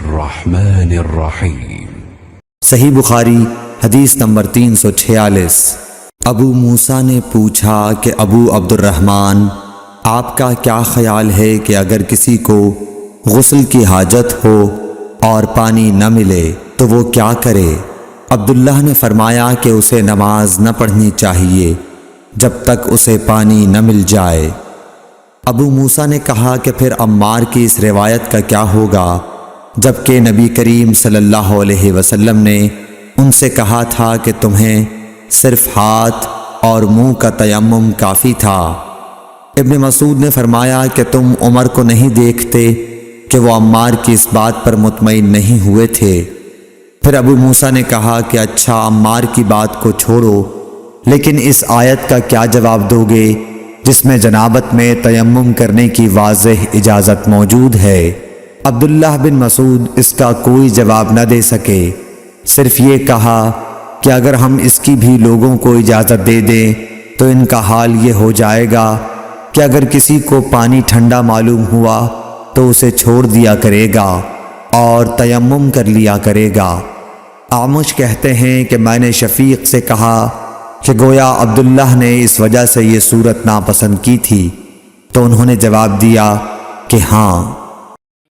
الرحمن الرحیم۔ صحیح بخاری حدیث نمبر 346۔ ابو موسیٰ نے پوچھا کہ ابو عبد الرحمن، آپ کا کیا خیال ہے کہ اگر کسی کو غسل کی حاجت ہو اور پانی نہ ملے تو وہ کیا کرے؟ عبداللہ نے فرمایا کہ اسے نماز نہ پڑھنی چاہیے جب تک اسے پانی نہ مل جائے۔ ابو موسیٰ نے کہا کہ پھر عمار کی اس روایت کا کیا ہوگا جبکہ نبی کریم صلی اللہ علیہ وسلم نے ان سے کہا تھا کہ تمہیں صرف ہاتھ اور منہ کا تیمم کافی تھا۔ ابن مسعود نے فرمایا کہ تم عمر کو نہیں دیکھتے کہ وہ عمار کی اس بات پر مطمئن نہیں ہوئے تھے۔ پھر ابو موسیٰ نے کہا کہ اچھا عمار کی بات کو چھوڑو، لیکن اس آیت کا کیا جواب دو گے جس میں جنابت میں تیمم کرنے کی واضح اجازت موجود ہے؟ عبداللہ بن مسعود اس کا کوئی جواب نہ دے سکے، صرف یہ کہا کہ اگر ہم اس کی بھی لوگوں کو اجازت دے دیں تو ان کا حال یہ ہو جائے گا کہ اگر کسی کو پانی ٹھنڈا معلوم ہوا تو اسے چھوڑ دیا کرے گا اور تیمم کر لیا کرے گا۔ اعمش کہتے ہیں کہ میں نے شفیق سے کہا کہ گویا عبداللہ نے اس وجہ سے یہ صورت ناپسند کی تھی، تو انہوں نے جواب دیا کہ ہاں۔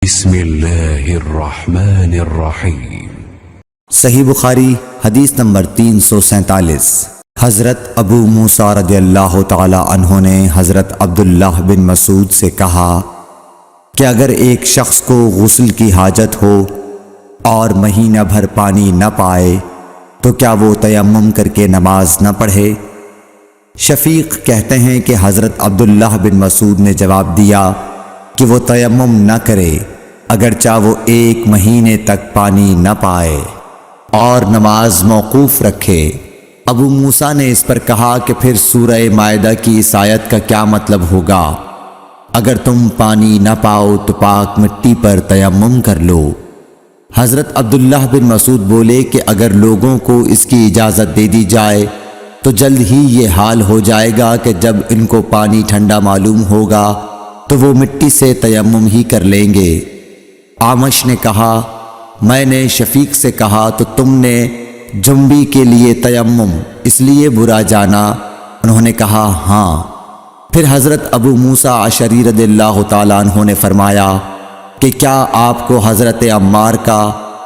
بسم اللہ الرحمن الرحیم۔ صحیح بخاری حدیث نمبر 347۔ حضرت ابو موسیٰ رضی اللہ تعالی عنہ نے حضرت عبداللہ بن مسعود سے کہا کہ اگر ایک شخص کو غسل کی حاجت ہو اور مہینہ بھر پانی نہ پائے تو کیا وہ تیمم کر کے نماز نہ پڑھے؟ شفیق کہتے ہیں کہ حضرت عبداللہ بن مسعود نے جواب دیا کہ وہ تیمم نہ کرے اگرچہ وہ 1 مہینے تک پانی نہ پائے اور نماز موقوف رکھے۔ ابو موسیٰ نے اس پر کہا کہ پھر سورہ مائدہ کی اس آیت کا کیا مطلب ہوگا؟ اگر تم پانی نہ پاؤ تو پاک مٹی پر تیمم کر لو۔ حضرت عبداللہ بن مسعود بولے کہ اگر لوگوں کو اس کی اجازت دے دی جائے تو جلد ہی یہ حال ہو جائے گا کہ جب ان کو پانی ٹھنڈا معلوم ہوگا تو وہ مٹی سے تیمم ہی کر لیں گے۔ اعمش نے کہا میں نے شفیق سے کہا تو تم نے جنبی کے لیے تیمم اس لیے برا جانا؟ انہوں نے کہا ہاں۔ پھر حضرت ابو موسیٰ اشعری رضی اللہ تعالیٰ عنہ نے فرمایا کہ کیا آپ کو حضرت عمار کا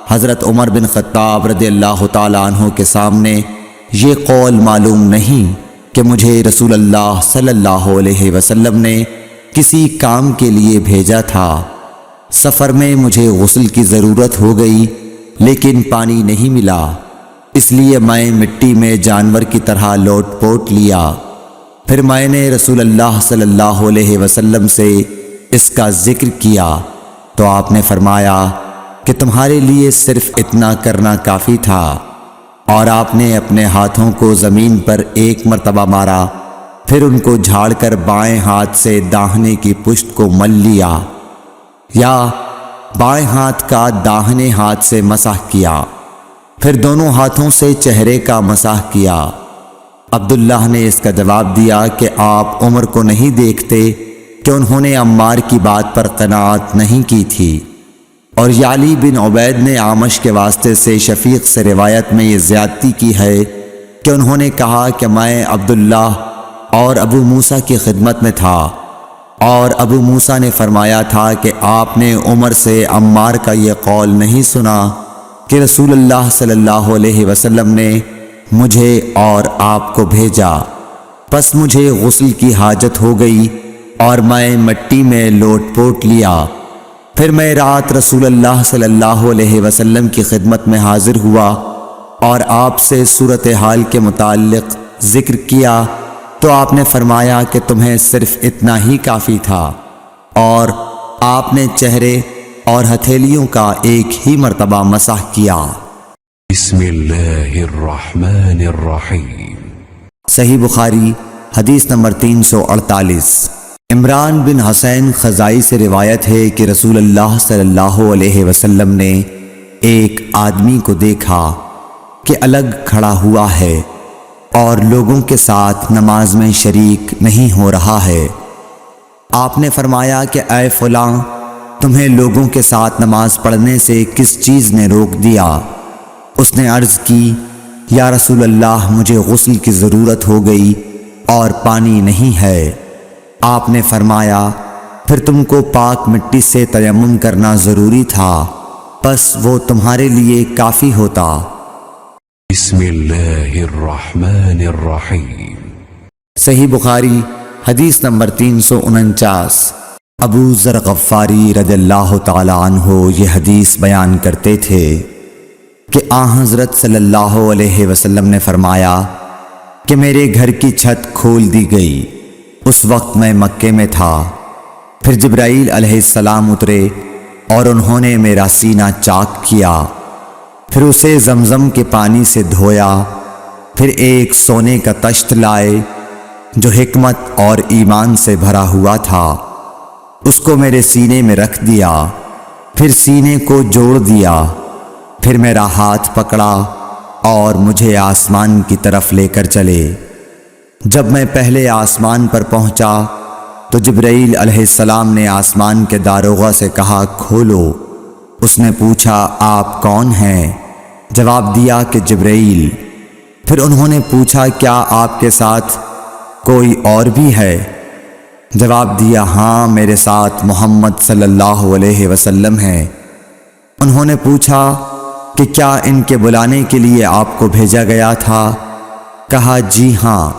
حضرت عمر بن خطاب رضی اللہ تعالیٰ عنہ کے سامنے یہ قول معلوم نہیں کہ مجھے رسول اللہ صلی اللہ علیہ وسلم نے کسی کام کے لیے بھیجا تھا، سفر میں مجھے غسل کی ضرورت ہو گئی لیکن پانی نہیں ملا، اس لیے میں مٹی میں جانور کی طرح لوٹ پوٹ لیا۔ پھر میں نے رسول اللہ صلی اللہ علیہ وسلم سے اس کا ذکر کیا تو آپ نے فرمایا کہ تمہارے لیے صرف اتنا کرنا کافی تھا، اور آپ نے اپنے ہاتھوں کو زمین پر 1 مرتبہ مارا، پھر ان کو جھاڑ کر بائیں ہاتھ سے داہنے کی پشت کو مل لیا یا بائیں ہاتھ کا داہنے ہاتھ سے مسح کیا، پھر دونوں ہاتھوں سے چہرے کا مسح کیا۔ عبداللہ نے اس کا جواب دیا کہ آپ عمر کو نہیں دیکھتے کہ انہوں نے عمار کی بات پر قناعت نہیں کی تھی؟ اور یعلی بن عبید نے اعمش کے واسطے سے شفیق سے روایت میں یہ زیادتی کی ہے کہ انہوں نے کہا کہ میں عبداللہ اور ابو موسیٰ کی خدمت میں تھا، اور ابو موسیٰ نے فرمایا تھا کہ آپ نے عمر سے عمار کا یہ قول نہیں سنا کہ رسول اللہ صلی اللہ علیہ وسلم نے مجھے اور آپ کو بھیجا، پس مجھے غسل کی حاجت ہو گئی اور میں مٹی میں لوٹ پوٹ لیا، پھر میں رات رسول اللہ صلی اللہ علیہ وسلم کی خدمت میں حاضر ہوا اور آپ سے صورتحال کے متعلق ذکر کیا تو آپ نے فرمایا کہ تمہیں صرف اتنا ہی کافی تھا، اور آپ نے چہرے اور ہتھیلیوں کا 1 ہی مرتبہ مسح کیا۔ بسم اللہ الرحمن الرحیم۔ صحیح بخاری حدیث نمبر 348۔ عمران بن حسین خزائی سے روایت ہے کہ رسول اللہ صلی اللہ علیہ وسلم نے ایک آدمی کو دیکھا کہ الگ کھڑا ہوا ہے اور لوگوں کے ساتھ نماز میں شریک نہیں ہو رہا ہے۔ آپ نے فرمایا کہ اے فلاں، تمہیں لوگوں کے ساتھ نماز پڑھنے سے کس چیز نے روک دیا؟ اس نے عرض کی یا رسول اللہ مجھے غسل کی ضرورت ہو گئی اور پانی نہیں ہے۔ آپ نے فرمایا پھر تم کو پاک مٹی سے تیمم کرنا ضروری تھا، پس وہ تمہارے لیے کافی ہوتا۔ بسم اللہ الرحمن الرحیم۔ صحیح بخاری حدیث نمبر 349۔ ابو ذر غفاری رضی اللہ تعالی عنہ یہ حدیث بیان کرتے تھے کہ حضرت صلی اللہ علیہ وسلم نے فرمایا کہ میرے گھر کی چھت کھول دی گئی۔ اس وقت میں مکے میں تھا۔ پھر جبرائیل علیہ السلام اترے اور انہوں نے میرا سینہ چاک کیا، پھر اسے زمزم کے پانی سے دھویا، پھر ایک سونے کا تشت لائے جو حکمت اور ایمان سے بھرا ہوا تھا، اس کو میرے سینے میں رکھ دیا، پھر سینے کو جوڑ دیا، پھر میرا ہاتھ پکڑا اور مجھے آسمان کی طرف لے کر چلے۔ جب میں پہلے آسمان پر پہنچا تو جبرائیل علیہ السلام نے آسمان کے داروغہ سے کہا کھولو۔ اس نے پوچھا آپ کون ہیں؟ جواب دیا کہ جبرائیل۔ پھر انہوں نے پوچھا کیا آپ کے ساتھ کوئی اور بھی ہے؟ جواب دیا ہاں میرے ساتھ محمد صلی اللہ علیہ وسلم ہے۔ انہوں نے پوچھا کہ کیا ان کے بلانے کے لیے آپ کو بھیجا گیا تھا؟ کہا جی ہاں۔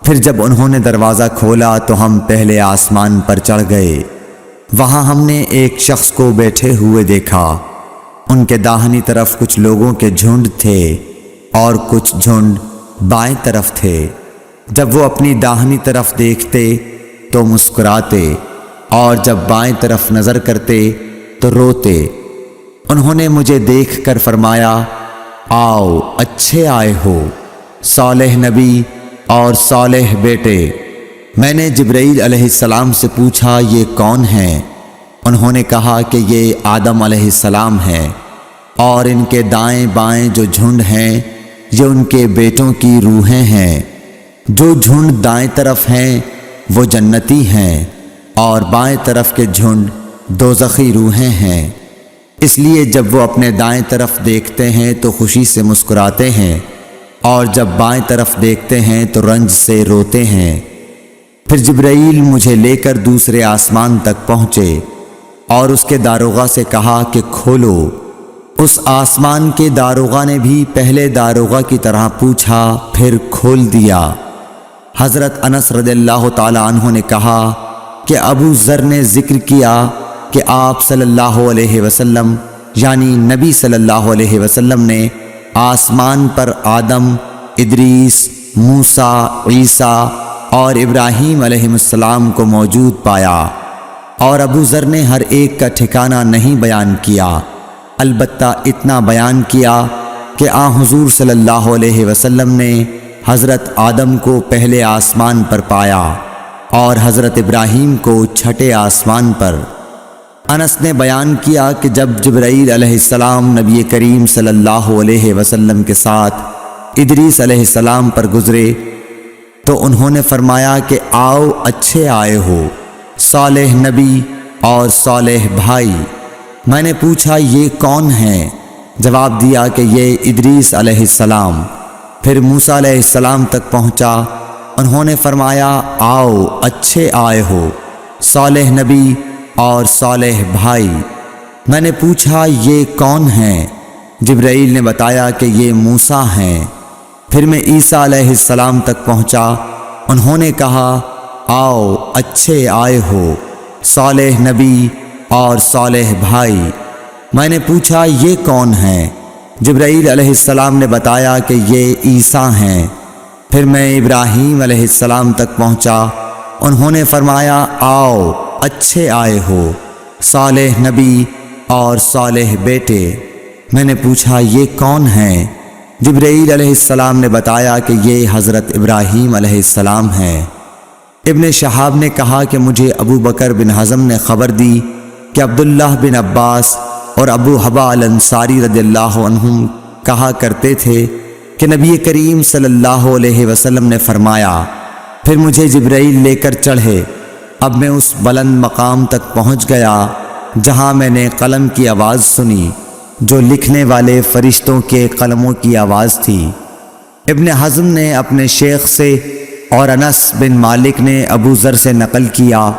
پھر جب انہوں نے دروازہ کھولا تو ہم پہلے آسمان پر چڑھ گئے۔ وہاں ہم نے ایک شخص کو بیٹھے ہوئے دیکھا۔ ان کے داہنی طرف کچھ لوگوں کے جھنڈ تھے اور کچھ جھنڈ بائیں طرف تھے۔ جب وہ اپنی داہنی طرف دیکھتے تو مسکراتے اور جب بائیں طرف نظر کرتے تو روتے۔ انہوں نے مجھے دیکھ کر فرمایا آؤ اچھے آئے ہو، صالح نبی اور صالح بیٹے۔ میں نے جبرائیل علیہ السلام سے پوچھا یہ کون ہیں؟ انہوں نے کہا کہ یہ آدم علیہ السلام ہیں، اور ان کے دائیں بائیں جو جھنڈ ہیں یہ ان کے بیٹوں کی روحیں ہیں۔ جو جھنڈ دائیں طرف ہیں وہ جنتی ہیں، اور بائیں طرف کے جھنڈ دوزخی روحیں ہیں۔ اس لیے جب وہ اپنے دائیں طرف دیکھتے ہیں تو خوشی سے مسکراتے ہیں، اور جب بائیں طرف دیکھتے ہیں تو رنج سے روتے ہیں۔ پھر جبرائیل مجھے لے کر دوسرے آسمان تک پہنچے اور اس کے داروغہ سے کہا کہ کھولو۔ اس آسمان کے داروغہ نے بھی پہلے داروغہ کی طرح پوچھا، پھر کھول دیا۔ حضرت انس رضی اللہ تعالی عنہ نے کہا کہ ابو ذر نے ذکر کیا کہ آپ صلی اللہ علیہ وسلم یعنی نبی صلی اللہ علیہ وسلم نے آسمان پر آدم، ادریس، موسیٰ، عیسیٰ اور ابراہیم علیہ السلام کو موجود پایا، اور ابو ذر نے ہر ایک کا ٹھکانہ نہیں بیان کیا، البتہ اتنا بیان کیا کہ حضور صلی اللہ علیہ وسلم نے حضرت آدم کو پہلے آسمان پر پایا اور حضرت ابراہیم کو چھٹے آسمان پر۔ انس نے بیان کیا کہ جب جبرائیل علیہ السلام نبی کریم صلی اللہ علیہ وسلم کے ساتھ ادریس علیہ السلام پر گزرے تو انہوں نے فرمایا کہ آؤ اچھے آئے ہو، صالح نبی اور صالح بھائی۔ میں نے پوچھا یہ کون ہیں؟ جواب دیا کہ یہ ادریس علیہ السلام۔ پھر موسیٰ علیہ السلام تک پہنچا۔ انہوں نے فرمایا آؤ اچھے آئے ہو، صالح نبی اور صالح بھائی۔ میں نے پوچھا یہ کون ہیں؟ جبرائیل نے بتایا کہ یہ موسیٰ ہیں۔ پھر میں عیسیٰ علیہ السلام تک پہنچا۔ انہوں نے کہا آؤ اچھے آئے ہو، صالح نبی اور صالح بھائی۔ میں نے پوچھا یہ کون ہیں؟ جبرائیل علیہ السلام نے بتایا کہ یہ عیسیٰ ہیں۔ پھر میں ابراہیم علیہ السلام تک پہنچا۔ انہوں نے فرمایا آؤ اچھے آئے ہو، صالح نبی اور صالح بیٹے۔ میں نے پوچھا یہ کون ہیں؟ جبرائیل علیہ السلام نے بتایا کہ یہ حضرت ابراہیم علیہ السلام ہیں۔ ابن شہاب نے کہا کہ مجھے ابو بکر بن حزم نے خبر دی کہ عبداللہ بن عباس اور ابو حبا الانصاری رضی اللہ عنہم کہا کرتے تھے کہ نبی کریم صلی اللہ علیہ وسلم نے فرمایا، پھر مجھے جبرائیل لے کر چڑھے۔ اب میں اس بلند مقام تک پہنچ گیا جہاں میں نے قلم کی آواز سنی جو لکھنے والے فرشتوں کے قلموں کی آواز تھی۔ ابن حزم نے اپنے شیخ سے اور انس بن مالک نے ابو ذر سے نقل کیا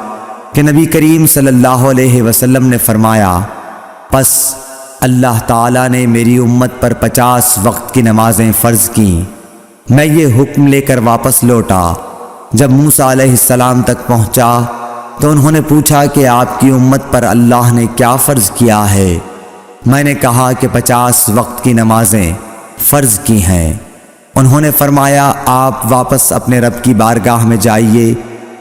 کہ نبی کریم صلی اللہ علیہ وسلم نے فرمایا، پس اللہ تعالیٰ نے میری امت پر 50 وقت کی نمازیں فرض کیں۔ میں یہ حکم لے کر واپس لوٹا۔ جب موسیٰ علیہ السلام تک پہنچا تو انہوں نے پوچھا کہ آپ کی امت پر اللہ نے کیا فرض کیا ہے؟ میں نے کہا کہ 50 وقت کی نمازیں فرض کی ہیں۔ انہوں نے فرمایا، آپ واپس اپنے رب کی بارگاہ میں جائیے،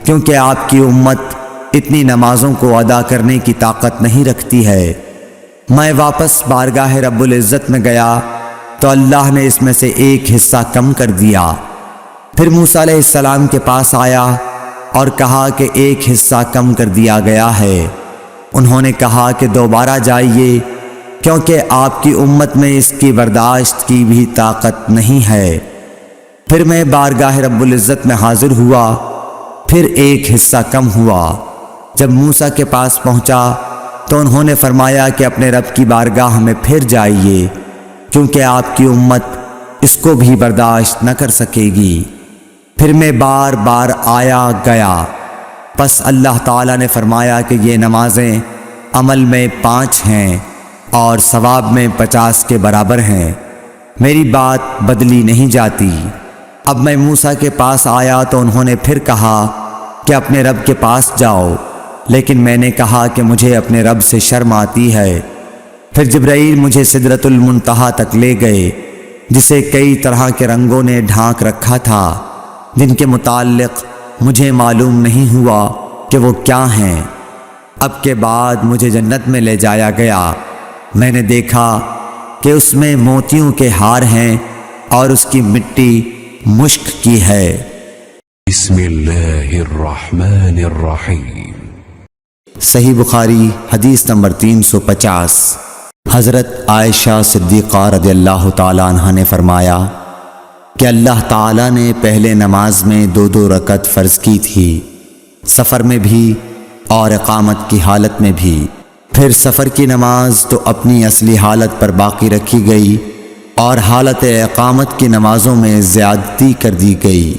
کیونکہ آپ کی امت اتنی نمازوں کو ادا کرنے کی طاقت نہیں رکھتی ہے۔ میں واپس بارگاہ رب العزت میں گیا تو اللہ نے اس میں سے ایک حصہ کم کر دیا۔ پھر موسیٰ علیہ السلام کے پاس آیا اور کہا کہ ایک حصہ کم کر دیا گیا ہے۔ انہوں نے کہا کہ دوبارہ جائیے، کیونکہ آپ کی امت میں اس کی برداشت کی بھی طاقت نہیں ہے۔ پھر میں بارگاہ رب العزت میں حاضر ہوا، پھر ایک حصہ کم ہوا۔ جب موسیٰ کے پاس پہنچا تو انہوں نے فرمایا کہ اپنے رب کی بارگاہ میں پھر جائیے، کیونکہ آپ کی امت اس کو بھی برداشت نہ کر سکے گی۔ پھر میں بار بار آیا گیا، پس اللہ تعالیٰ نے فرمایا کہ یہ نمازیں عمل میں 5 ہیں اور ثواب میں 50 کے برابر ہیں، میری بات بدلی نہیں جاتی۔ اب میں موسیٰ کے پاس آیا تو انہوں نے پھر کہا کہ اپنے رب کے پاس جاؤ، لیکن میں نے کہا کہ مجھے اپنے رب سے شرم آتی ہے۔ پھر جبرائیل مجھے سدرۃ المنتہا تک لے گئے، جسے کئی طرح کے رنگوں نے ڈھانک رکھا تھا، جن کے متعلق مجھے معلوم نہیں ہوا کہ وہ کیا ہیں۔ اب کے بعد مجھے جنت میں لے جایا گیا۔ میں نے دیکھا کہ اس میں موتیوں کے ہار ہیں اور اس کی مٹی مشک کی ہے۔ بسم اللہ الرحمن الرحیم۔ صحیح بخاری حدیث نمبر 350۔ حضرت عائشہ صدیقہ رضی اللہ تعالی عنہ نے فرمایا کہ اللہ تعالیٰ نے پہلے نماز میں 2 رکعت فرض کی تھی، سفر میں بھی اور اقامت کی حالت میں بھی۔ پھر سفر کی نماز تو اپنی اصلی حالت پر باقی رکھی گئی اور حالت اقامت کی نمازوں میں زیادتی کر دی گئی۔